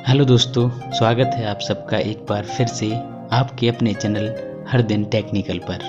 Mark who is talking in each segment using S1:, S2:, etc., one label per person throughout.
S1: Hello दोस्तों, स्वागत है आप सबका एक बार फिर से आपके अपने चैनल हर दिन टेक्निकल पर।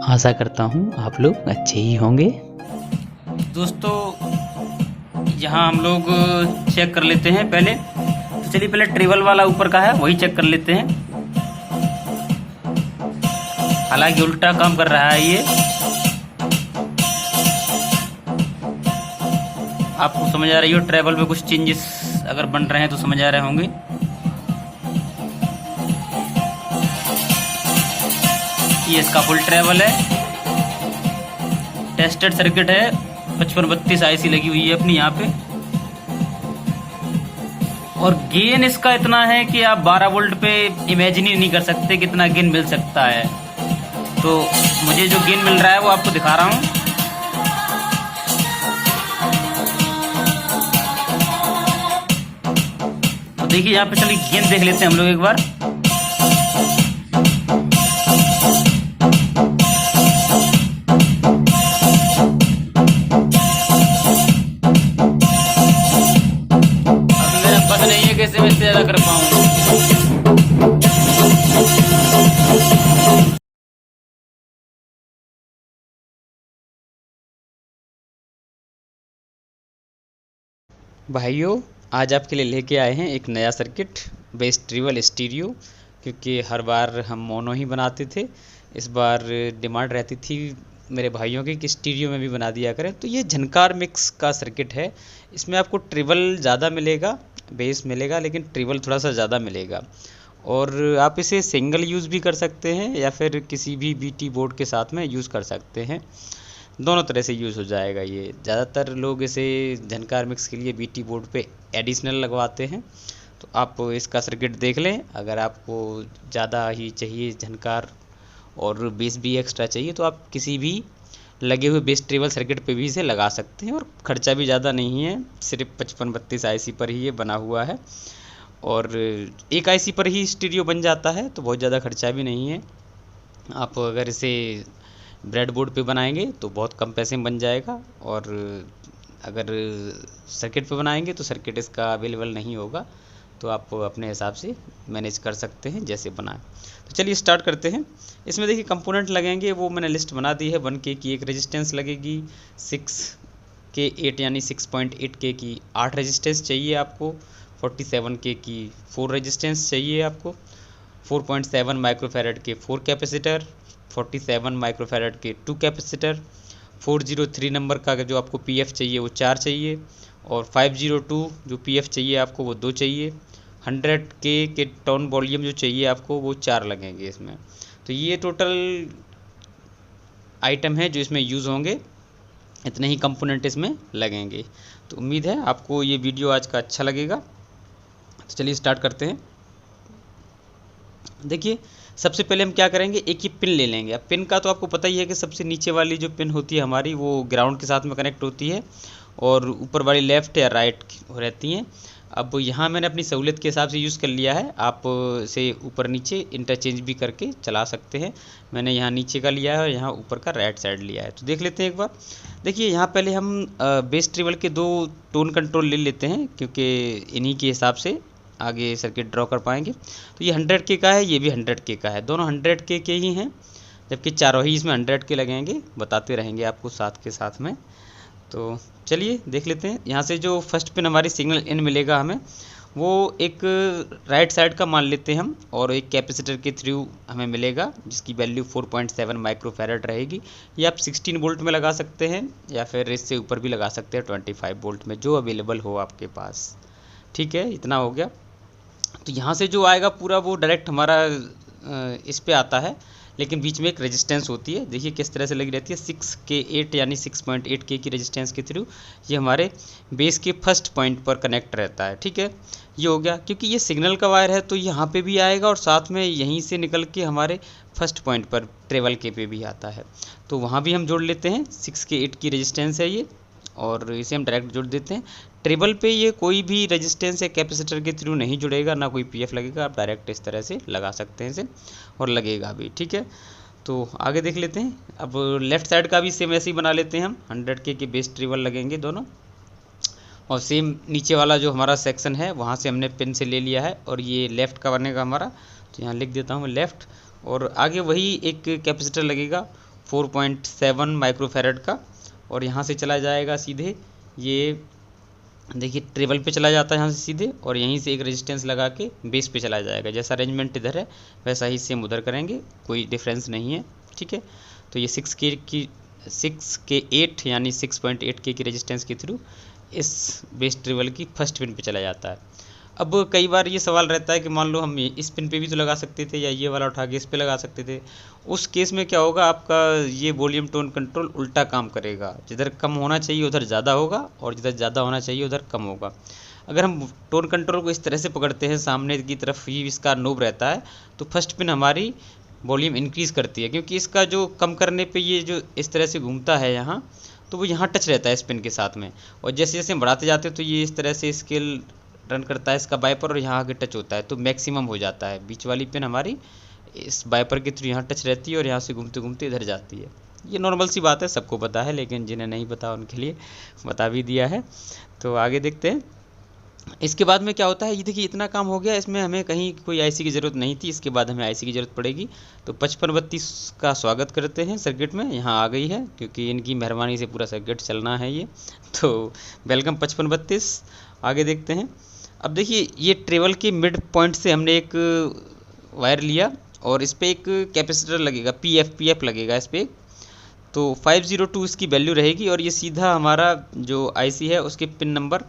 S1: आशा करता हूँ आप लोग अच्छे ही होंगे।
S2: दोस्तों, यहाँ हम लोग चेक कर लेते हैं पहले। तो चलिए पहले ट्रेवल वाला ऊपर का है वही चेक कर लेते हैं। हालांकि उल्टा काम कर रहा है ये, आपको समझ आ रही हो। ट्रेवल में कुछ चेंजेस अगर बन रहे हैं तो समझ आ रहे होंगे। ये इसका फुल ट्रेवल है, टेस्टेड सर्किट है। 5532 आईसी लगी हुई है अपनी यहाँ पे। और गेन इसका इतना है कि आप 12 वोल्ट पे इमेजिन ही नहीं कर सकते कितना गेन मिल सकता है। तो मुझे जो गेन मिल रहा है वो आपको दिखा रहा हूँ। तो देखिए यहाँ पे, चलिए गेन देख लेते हैं हम लोग एक बार। अब मेरा पता नहीं है कैसे मैं इससे ज्यादा कर पाऊँ।
S1: भाइयों, आज आपके लिए लेके आए हैं एक नया सर्किट, बेस ट्रिबल स्टीरियो। क्योंकि हर बार हम मोनो ही बनाते थे, इस बार डिमांड रहती थी मेरे भाइयों की कि स्टीरियो में भी बना दिया करें। तो ये झनकार मिक्स का सर्किट है। इसमें आपको ट्रिबल ज़्यादा मिलेगा, बेस मिलेगा, लेकिन ट्रिबल थोड़ा सा ज़्यादा मिलेगा। और आप इसे सिंगल यूज़ भी कर सकते हैं या फिर किसी भी बीटी बोर्ड के साथ में यूज़ कर सकते हैं। दोनों तरह से यूज़ हो जाएगा ये। ज़्यादातर लोग इसे झनकार मिक्स के लिए बीटी बोर्ड पे एडिशनल लगवाते हैं। तो आप इसका सर्किट देख लें। अगर आपको ज़्यादा ही चाहिए झनकार और बेस भी एक्स्ट्रा चाहिए तो आप किसी भी लगे हुए बेस ट्रिबल सर्किट पे भी इसे लगा सकते हैं। और ख़र्चा भी ज़्यादा नहीं है, सिर्फ 5532 आईसी पर ही ये बना हुआ है। और एक आईसी पर ही स्टीरियो बन जाता है, तो बहुत ज़्यादा खर्चा भी नहीं है। आप अगर इसे ब्रेड बोर्ड पे बनाएंगे तो बहुत कम पैसे में बन जाएगा। और अगर सर्किट पे बनाएंगे तो सर्किट इसका अवेलेबल नहीं होगा, तो आप अपने हिसाब से मैनेज कर सकते हैं जैसे बनाएं। तो चलिए स्टार्ट करते हैं। इसमें देखिए कंपोनेंट लगेंगे, वो मैंने लिस्ट बना दी है। 1K की एक रेजिस्टेंस लगेगी, 6K8 यानी 6.8K की 8 रेजिस्टेंस चाहिए आपको, 47K की 4 रेजिस्टेंस चाहिए आपको, 4.7 माइक्रोफैरड के 4 कैपेसिटर, 47 माइक्रोफैरड के 2 कैपेसिटर, 403 नंबर का जो आपको पीएफ चाहिए वो 4 चाहिए, और 502 जो पीएफ चाहिए आपको वो 2 चाहिए। 100K के टोन वॉल्यूम जो चाहिए आपको वो 4 लगेंगे इसमें। तो ये टोटल आइटम है जो इसमें यूज़ होंगे, इतने ही कंपोनेंट इसमें लगेंगे। तो उम्मीद है आपको ये वीडियो आज का अच्छा लगेगा। तो चलिए स्टार्ट करते हैं। देखिए सबसे पहले हम क्या करेंगे, एक ही पिन ले लेंगे। अब पिन का तो आपको पता ही है कि सबसे नीचे वाली जो पिन होती है हमारी वो ग्राउंड के साथ में कनेक्ट होती है, और ऊपर वाली लेफ़्ट या राइट रहती हैं। अब यहाँ मैंने अपनी सहूलियत के हिसाब से यूज़ कर लिया है, आप इसे ऊपर नीचे इंटरचेंज भी करके चला सकते हैं। मैंने यहाँ नीचे का लिया है और यहाँ ऊपर का राइट साइड लिया है। तो देख लेते हैं एक बार। देखिए यहाँ पहले हम बेस ट्रिबल के 2 टोन कंट्रोल ले लेते हैं, क्योंकि इन्हीं के हिसाब से आगे सर्किट ड्रॉ कर पाएंगे। तो ये 100K का है, ये भी 100K का है, दोनों 100K के ही हैं, जबकि चारों ही इसमें 100K लगेंगे। बताते रहेंगे आपको साथ के साथ में। तो चलिए देख लेते हैं। यहाँ से जो फर्स्ट पिन हमारी सिग्नल इन मिलेगा हमें, वो एक राइट साइड का मान लेते हैं हम, और एक कैपेसिटर के थ्रू हमें मिलेगा जिसकी वैल्यू 4.7 माइक्रोफैरड रहेगी। ये आप 16 वोल्ट में लगा सकते हैं या फिर इससे ऊपर भी लगा सकते हैं 25 वोल्ट में, जो अवेलेबल हो आपके पास। ठीक है, इतना हो गया। तो यहाँ से जो आएगा पूरा वो डायरेक्ट हमारा इस पे आता है, लेकिन बीच में एक रेजिस्टेंस होती है। देखिए किस तरह से लगी रहती है, 6K8 यानी 6.8K की रेजिस्टेंस के थ्रू ये हमारे बेस के फर्स्ट पॉइंट पर कनेक्ट रहता है। ठीक है, ये हो गया। क्योंकि ये सिग्नल का वायर है तो यहाँ पे भी आएगा, और साथ में यहीं से निकल के हमारे फर्स्ट पॉइंट पर ट्रेवल के पे भी आता है। तो वहाँ भी हम जोड़ लेते हैं। 6K8 की रेजिस्टेंस है ये, और इसे हम डायरेक्ट जोड़ देते हैं। ट्रिबल पे ये कोई भी रेजिस्टेंस या कैपेसिटर के थ्रू नहीं जुड़ेगा, ना कोई पीएफ लगेगा। आप डायरेक्ट इस तरह से लगा सकते हैं इसे, और लगेगा भी। ठीक है, तो आगे देख लेते हैं। अब लेफ़्ट साइड का भी सेम ऐसे ही बना लेते हैं हम। 100K के बेस ट्रिबल लगेंगे दोनों, और सेम नीचे वाला जो हमारा सेक्शन है वहाँ से हमने पिन से ले लिया है, और ये लेफ़्ट का बनेगा हमारा, तो यहाँ लिख देता हूँ मैं लेफ़्ट। और आगे वही एक कैपेसिटर लगेगा 4.7 माइक्रोफैरड का, और यहाँ से चला जाएगा सीधे, ये देखिए ट्रेवल पे चला जाता है यहाँ से सीधे, और यहीं से एक रेजिस्टेंस लगा के बेस पे चला जाएगा। जैसा अरेंजमेंट इधर है वैसा ही सेम उधर करेंगे, कोई डिफरेंस नहीं है, ठीक है। तो ये 6K8 यानी 6.8K की रेजिस्टेंस के थ्रू इस बेस ट्रेवल की फर्स्ट पिन पे चला जाता है। अब कई बार ये सवाल रहता है कि मान लो हम इस पिन पे भी तो लगा सकते थे, या ये वाला उठा के इस पे लगा सकते थे। उस केस में क्या होगा, आपका ये वॉल्यूम टोन कंट्रोल उल्टा काम करेगा, जिधर कम होना चाहिए उधर ज़्यादा होगा, और जिधर ज़्यादा होना चाहिए उधर कम होगा। अगर हम टोन कंट्रोल को इस तरह से पकड़ते हैं, सामने की तरफ ही इसका नोब रहता है, तो फर्स्ट पिन हमारी वॉल्यूम इंक्रीज़ करती है, क्योंकि इसका जो कम करने पे ये जो इस तरह से घूमता है यहाँ, तो वो यहाँ टच रहता है इस पिन के साथ में। और जैसे जैसे हम बढ़ाते जाते हैं तो ये इस तरह से स्केल रन करता है इसका बाइपर, और यहाँ आगे टच होता है तो मैक्सिमम हो जाता है। बीच वाली पिन हमारी इस बाइपर के थ्रू यहाँ टच रहती है, और यहाँ से घूमते घूमते इधर जाती है। ये नॉर्मल सी बात है, सबको पता है, लेकिन जिन्हें नहीं पता उनके लिए बता भी दिया है। तो आगे देखते हैं इसके बाद में क्या होता है। ये देखिए इतना काम हो गया, इसमें हमें कहीं कोई आईसी की ज़रूरत नहीं थी, इसके बाद हमें आईसी की ज़रूरत पड़ेगी। तो 5532 का स्वागत करते हैं सर्किट में, यहाँ आ गई है क्योंकि इनकी मेहरबानी से पूरा सर्किट चलना है ये। तो वेलकम 5532। आगे देखते हैं। अब देखिए ये ट्रेवल के मिड पॉइंट से हमने एक वायर लिया, और इस पर एक कैपेसिटर लगेगा, पीएफ लगेगा इस पर। तो 502 इसकी वैल्यू रहेगी, और ये सीधा हमारा जो आईसी है उसके पिन नंबर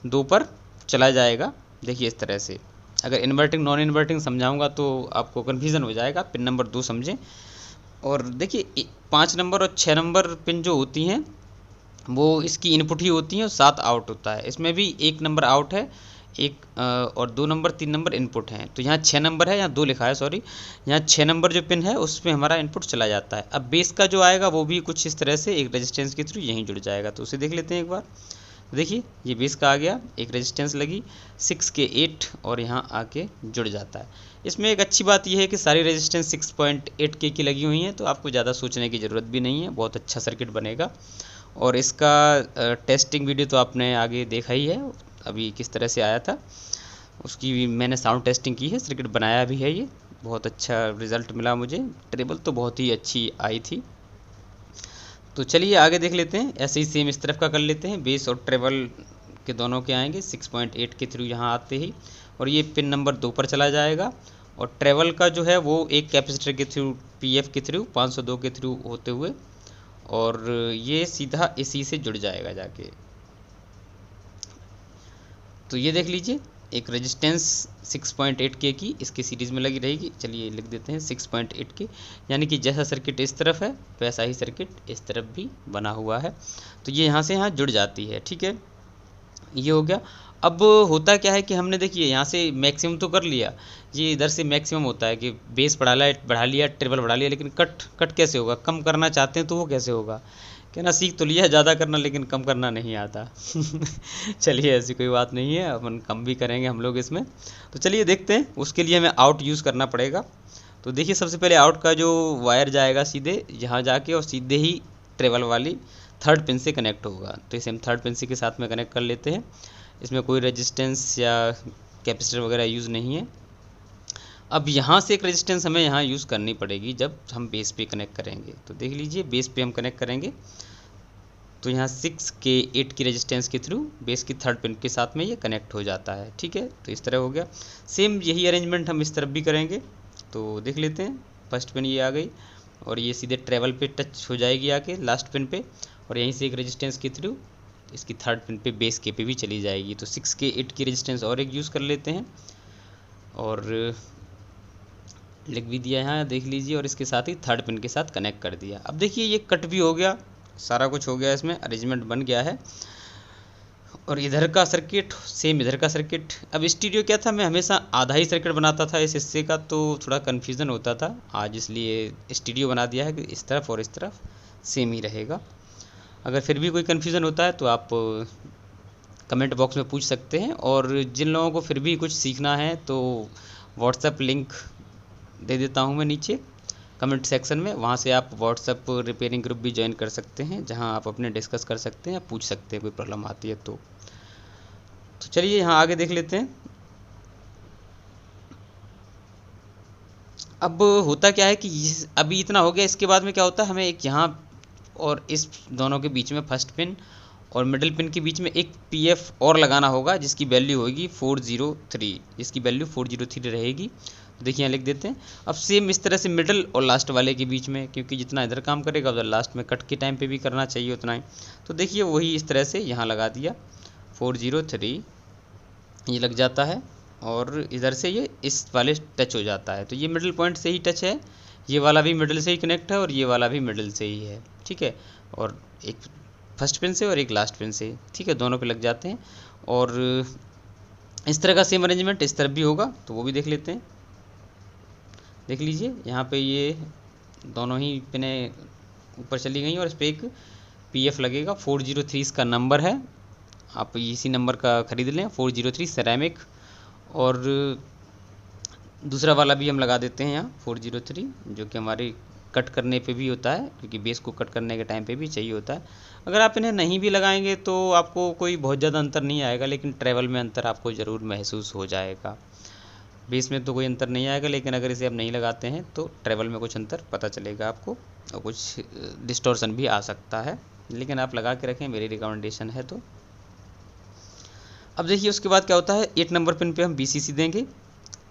S1: 2 पर चला जाएगा। देखिए इस तरह से, अगर इन्वर्टिंग नॉन इन्वर्टिंग समझाऊंगा तो आपको कन्फ्यूज़न हो जाएगा, पिन नंबर 2 समझें। और देखिए 5 नंबर और 6 नंबर पिन जो होती हैं वो इसकी इनपुट ही होती हैं, और 7 आउट होता है। इसमें भी 1 नंबर आउट है, एक और 2 नंबर 3 नंबर इनपुट हैं। तो यहाँ 6 नंबर है, यहाँ 2 लिखा है, सॉरी, यहाँ 6 नंबर जो पिन है उसमें हमारा इनपुट चला जाता है। अब बेस का जो आएगा वो भी कुछ इस तरह से एक रेजिस्टेंस के थ्रू यहीं जुड़ जाएगा। तो उसे देख लेते हैं एक बार। देखिए ये बेस का आ गया, एक रेजिस्टेंस लगी 6K8, और यहाँ आके जुड़ जाता है। इसमें एक अच्छी बात यह है कि सारी रेजिस्टेंस 6.8K की लगी हुई हैं, तो आपको ज़्यादा सोचने की ज़रूरत भी नहीं है, बहुत अच्छा सर्किट बनेगा। और इसका टेस्टिंग वीडियो तो आपने आगे देखा ही है, अभी किस तरह से आया था, उसकी भी मैंने साउंड टेस्टिंग की है, सर्किट बनाया भी है। ये बहुत अच्छा रिज़ल्ट मिला मुझे, ट्रेबल तो बहुत ही अच्छी आई थी। तो चलिए आगे देख लेते हैं। ऐसे ही सेम इस तरफ का कर लेते हैं, बेस और ट्रेबल के दोनों के आएंगे 6.8 के थ्रू यहाँ आते ही, और ये पिन नंबर 2 पर चला जाएगा। और ट्रेवल का जो है वो एक कैपेसिटर के थ्रू, पीएफ के थ्रू 502 के थ्रू होते हुए, और ये सीधा इसी से जुड़ जाएगा जाके। तो ये देख लीजिए, एक रेजिस्टेंस 6.8K की इसकी सीरीज़ में लगी रहेगी। चलिए लिख देते हैं 6.8K, यानी कि जैसा सर्किट इस तरफ है वैसा ही सर्किट इस तरफ भी बना हुआ है। तो ये यहाँ से यहाँ जुड़ जाती है, ठीक है, ये हो गया। अब होता क्या है कि हमने देखिए यहाँ से मैक्सिमम तो कर लिया, ये इधर से मैक्सिमम होता है कि बेस बढ़ा लिया, ट्रिपल बढ़ा लिया, लेकिन कट कैसे होगा, कम करना चाहते हैं तो वो कैसे होगा। कहना सीख तो लिया ज़्यादा करना, लेकिन कम करना नहीं आता। चलिए ऐसी कोई बात नहीं है, अपन कम भी करेंगे हम लोग इसमें। तो चलिए देखते हैं, उसके लिए हमें आउट यूज़ करना पड़ेगा। तो देखिए सबसे पहले आउट का जो वायर जाएगा सीधे यहाँ जाके, और सीधे ही ट्रेवल वाली थर्ड पिन से कनेक्ट होगा। तो इसे हम थर्ड पिन से के साथ में कनेक्ट कर लेते हैं। इसमें कोई रेजिस्टेंस या कैपेसिटर वगैरह यूज़ नहीं है। अब यहाँ से एक रेजिस्टेंस हमें यहाँ यूज़ करनी पड़ेगी जब हम बेस पे कनेक्ट करेंगे। तो देख लीजिए बेस पे हम कनेक्ट करेंगे, तो यहाँ 6K8 की रेजिस्टेंस के थ्रू बेस की थर्ड पिन के साथ में ये कनेक्ट हो जाता है, ठीक है। तो इस तरह हो गया। सेम यही अरेंजमेंट हम इस तरफ भी करेंगे। तो देख लेते हैं, फर्स्ट पिन ये आ गई, और ये सीधे ट्रेवल पे टच हो जाएगी आके लास्ट पिन पे, और यहीं से एक रेजिस्टेंस के थ्रू इसकी थर्ड पिन पे बेस के पे भी चली जाएगी। तो 6K8 की रेजिस्टेंस और एक यूज़ कर लेते हैं, और लिख भी दिया यहाँ, देख लीजिए, और इसके साथ ही थर्ड पिन के साथ कनेक्ट कर दिया। अब देखिए ये कट भी हो गया, सारा कुछ हो गया, इसमें अरेंजमेंट बन गया है। और इधर का सर्किट सेम इधर का सर्किट। अब स्टीरियो क्या था, मैं हमेशा आधा ही सर्किट बनाता था इस हिस्से का, तो थोड़ा कन्फ्यूज़न होता था। आज इसलिए स्टीरियो बना दिया है कि इस तरफ और इस तरफ सेम ही रहेगा। अगर फिर भी कोई कन्फ्यूज़न होता है तो आप कमेंट बॉक्स में पूछ सकते हैं, और जिन लोगों को फिर भी कुछ सीखना है तो व्हाट्सएप लिंक दे देता हूँ मैं नीचे कमेंट सेक्शन में, वहाँ से आप व्हाट्सएप रिपेयरिंग ग्रुप भी ज्वाइन कर सकते हैं, जहाँ आप अपने डिस्कस कर सकते हैं या पूछ सकते हैं कोई प्रॉब्लम आती है तो। तो चलिए यहाँ आगे देख लेते हैं। अब होता क्या है कि अभी इतना हो गया, इसके बाद में क्या होता है, हमें एक यहाँ और इस दोनों के बीच में फर्स्ट पिन और मिडिल पिन के बीच में एक पीएफ और लगाना होगा, जिसकी वैल्यू होगी 403, जिसकी वैल्यू 403 रहेगी। तो देखिए यहाँ लिख देते हैं। अब सेम इस तरह से मिडिल और लास्ट वाले के बीच में, क्योंकि जितना इधर काम करेगा उधर लास्ट में कट के टाइम पे भी करना चाहिए उतना ही। तो देखिए वही इस तरह से यहाँ लगा दिया 403, ये लग जाता है और इधर से ये इस वाले टच हो जाता है। तो ये मिडिल पॉइंट से ही टच है, ये वाला भी मिडिल से ही कनेक्ट है और ये वाला भी मिडिल से ही है, ठीक है। और एक फर्स्ट पिन से और एक लास्ट पिन से, ठीक है, दोनों पे लग जाते हैं। और इस तरह का सेम अरेंजमेंट इस तरफ भी होगा, तो वो भी देख लेते हैं। देख लीजिए यहाँ पे ये दोनों ही पिनें ऊपर चली गई और इस पर एक पीएफ लगेगा। 403 इसका नंबर है, आप इसी नंबर का ख़रीद लें, 403 सेरेमिक। और दूसरा वाला भी हम लगा देते हैं यहाँ 403, जो कि हमारे कट करने पे भी होता है, क्योंकि बेस को कट करने के टाइम पे भी चाहिए होता है। अगर आप इन्हें नहीं भी लगाएंगे तो आपको कोई बहुत ज़्यादा अंतर नहीं आएगा, लेकिन ट्रैवल में अंतर आपको ज़रूर महसूस हो जाएगा। बेस में तो कोई अंतर नहीं आएगा, लेकिन अगर इसे आप नहीं लगाते हैं तो ट्रैवल में कुछ अंतर पता चलेगा आपको और कुछ डिस्टॉर्शन भी आ सकता है, लेकिन आप लगा के रखें, मेरी रिकमेंडेशन है। तो अब देखिए उसके बाद क्या होता है, 8 नंबर पिन पे हम BCC देंगे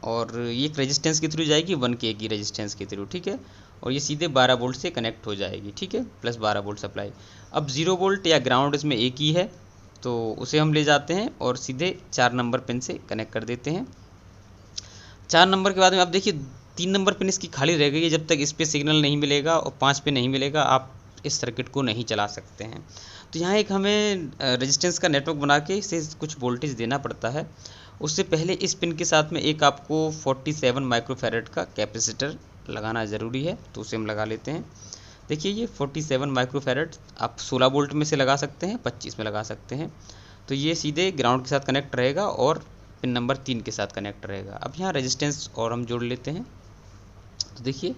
S1: और ये एक रेजिस्टेंस के थ्रू जाएगी, 1K की रेजिस्टेंस के थ्रू, ठीक है। और ये सीधे 12 वोल्ट से कनेक्ट हो जाएगी, ठीक है, प्लस 12 वोल्ट सप्लाई। अब 0 वोल्ट या ग्राउंड इसमें एक ही है, तो उसे हम ले जाते हैं और सीधे 4 नंबर पिन से कनेक्ट कर देते हैं। 4 नंबर के बाद में आप देखिए 3 नंबर पिन इसकी खाली रह गई है। जब तक इस पर सिग्नल नहीं मिलेगा और 5 पे नहीं मिलेगा, आप इस सर्किट को नहीं चला सकते हैं। तो यहाँ एक हमें रेजिस्टेंस का नेटवर्क बना के इसे कुछ वोल्टेज देना पड़ता है। उससे पहले इस पिन के साथ में एक आपको 47 माइक्रोफैरड का कैपेसिटर लगाना ज़रूरी है, तो उसे हम लगा लेते हैं। देखिए ये 47 माइक्रोफैरड आप 16 वोल्ट में से लगा सकते हैं, 25 में लगा सकते हैं। तो ये सीधे ग्राउंड के साथ कनेक्ट रहेगा और पिन नंबर 3 के साथ कनेक्ट रहेगा। अब यहाँ रेजिस्टेंस और हम जोड़ लेते हैं। तो देखिए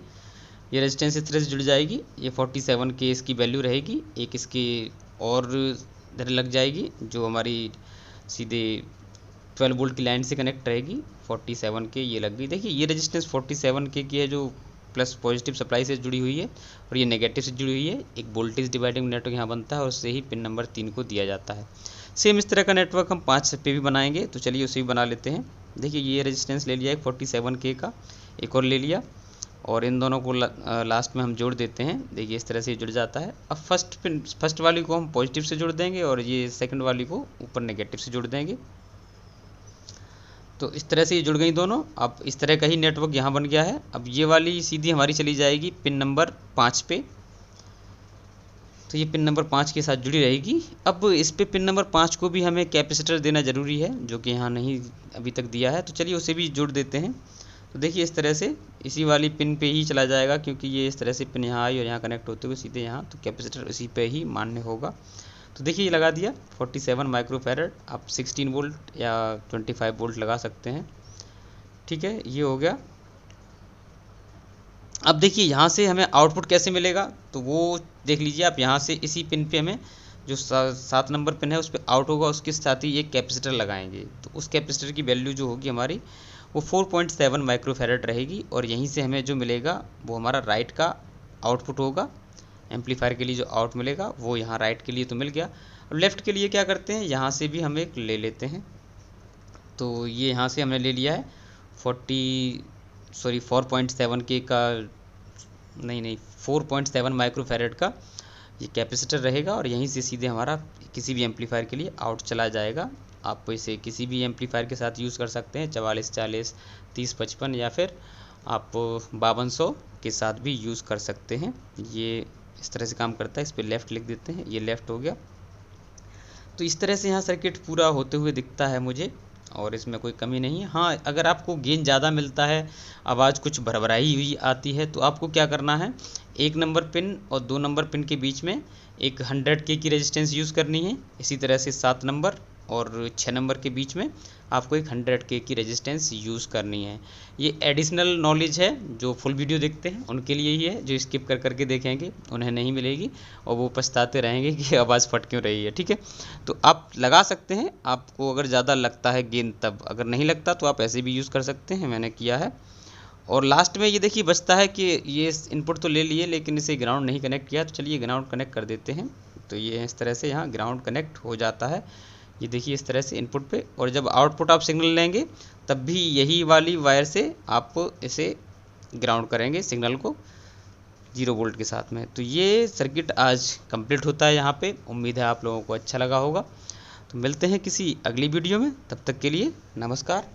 S1: ये रेजिस्टेंस इस तरह से जुड़ जाएगी, ये 47 के इसकी वैल्यू रहेगी, एक इसकी और इधर लग जाएगी जो हमारी सीधे 12 वोल्ट की लाइन से कनेक्ट रहेगी। 47 के ये लग गई। देखिए ये रेजिस्टेंस 47 के की है, जो प्लस पॉजिटिव सप्लाई से जुड़ी हुई है और ये नेगेटिव से जुड़ी हुई है। एक वोल्टेज डिवाइडिंग नेटवर्क यहाँ बनता है और उससे ही पिन नंबर 3 को दिया जाता है। सेम इस तरह का नेटवर्क हम 5 पे भी बनाएंगे, तो चलिए उसे भी बना लेते हैं। देखिए ये रेजिस्टेंस ले लिया है 47K का, एक और ले लिया और इन दोनों को लास्ट में हम जोड़ देते हैं। देखिए इस तरह से जुड़ जाता है। अब फर्स्ट वाली को हम पॉजिटिव से जोड़ देंगे और ये सेकंड वाली को ऊपर नेगेटिव से जोड़ देंगे। तो इस तरह से ये जुड़ गई दोनों। अब इस तरह का ही नेटवर्क यहाँ बन गया है। अब ये वाली सीधी हमारी चली जाएगी पिन नंबर 5 पे, तो ये पिन नंबर 5 के साथ जुड़ी रहेगी। अब इस पे पिन नंबर 5 को भी हमें कैपेसिटर देना ज़रूरी है, जो कि यहाँ नहीं अभी तक दिया है, तो चलिए उसे भी जोड़ देते हैं। तो देखिए इस तरह से इसी वाली पिन पे ही चला जाएगा, क्योंकि ये इस तरह से पिन यहाँ आई और यहाँ कनेक्ट होते हुए सीधे यहाँ, तो कैपेसिटर इसी पे ही मान्य होगा। तो देखिए ये लगा दिया 47 माइक्रोफैरड। आप 16 वोल्ट या 25 वोल्ट लगा सकते हैं, ठीक है, ये हो गया। अब देखिए यहाँ से हमें आउटपुट कैसे मिलेगा, तो वो देख लीजिए आप। यहाँ से इसी पिन पे हमें जो 7 नंबर पिन है उस पर आउट होगा, उसके साथ ही एक कैपेसिटर लगाएंगे। तो उस कैपेसिटर की वैल्यू जो होगी हमारी वो 4.7 माइक्रोफैरड रहेगी और यहीं से हमें जो मिलेगा वो हमारा राइट का आउटपुट होगा। एम्पलीफायर के लिए जो आउट मिलेगा वो यहाँ राइट के लिए तो मिल गया। और लेफ़्ट के लिए क्या करते हैं, यहाँ से भी हम एक ले लेते हैं। तो ये यहाँ से हमने ले लिया है 4.7K का, नहीं 4.7 माइक्रोफैरड का ये कैपेसिटर रहेगा और यहीं से सीधे हमारा किसी भी एम्पलीफायर के लिए आउट चला जाएगा। आप इसे किसी भी एम्पलीफायर के साथ यूज़ कर सकते हैं, 44, 40, 30, 55 या फिर आप 5200 के साथ भी यूज़ कर सकते हैं। ये इस तरह से काम करता है। इस पर लेफ़्ट लिख देते हैं, ये लेफ़्ट हो गया। तो इस तरह से यहाँ सर्किट पूरा होते हुए दिखता है मुझे और इसमें कोई कमी नहीं है। हाँ, अगर आपको गेन ज़्यादा मिलता है, आवाज़ कुछ भरभराई हुई आती है, तो आपको क्या करना है, 1 नंबर पिन और 2 नंबर पिन के बीच में एक 100K की रेजिस्टेंस यूज़ करनी है। इसी तरह से 7 नंबर और 6 नंबर के बीच में आपको एक 100K की रेजिस्टेंस यूज़ करनी है। ये एडिशनल नॉलेज है, जो फुल वीडियो देखते हैं उनके लिए ही है, जो स्किप कर करके देखेंगे उन्हें नहीं मिलेगी और वो पछताते रहेंगे कि आवाज़ फट क्यों रही है। ठीक है, तो आप लगा सकते हैं, आपको अगर ज़्यादा लगता है गेन तब, अगर नहीं लगता तो आप ऐसे भी यूज़ कर सकते हैं, मैंने किया है। और लास्ट में ये देखिए बचता है कि ये इनपुट तो ले लिए लेकिन इसे ग्राउंड नहीं कनेक्ट किया, तो चलिए ग्राउंड कनेक्ट कर देते हैं। तो ये इस तरह से यहाँ ग्राउंड कनेक्ट हो जाता है, ये देखिए इस तरह से इनपुट पे। और जब आउटपुट आप सिग्नल लेंगे तब भी यही वाली वायर से आप इसे ग्राउंड करेंगे सिग्नल को 0 वोल्ट के साथ में। तो ये सर्किट आज कंप्लीट होता है यहाँ पे। उम्मीद है आप लोगों को अच्छा लगा होगा। तो मिलते हैं किसी अगली वीडियो में, तब तक के लिए नमस्कार।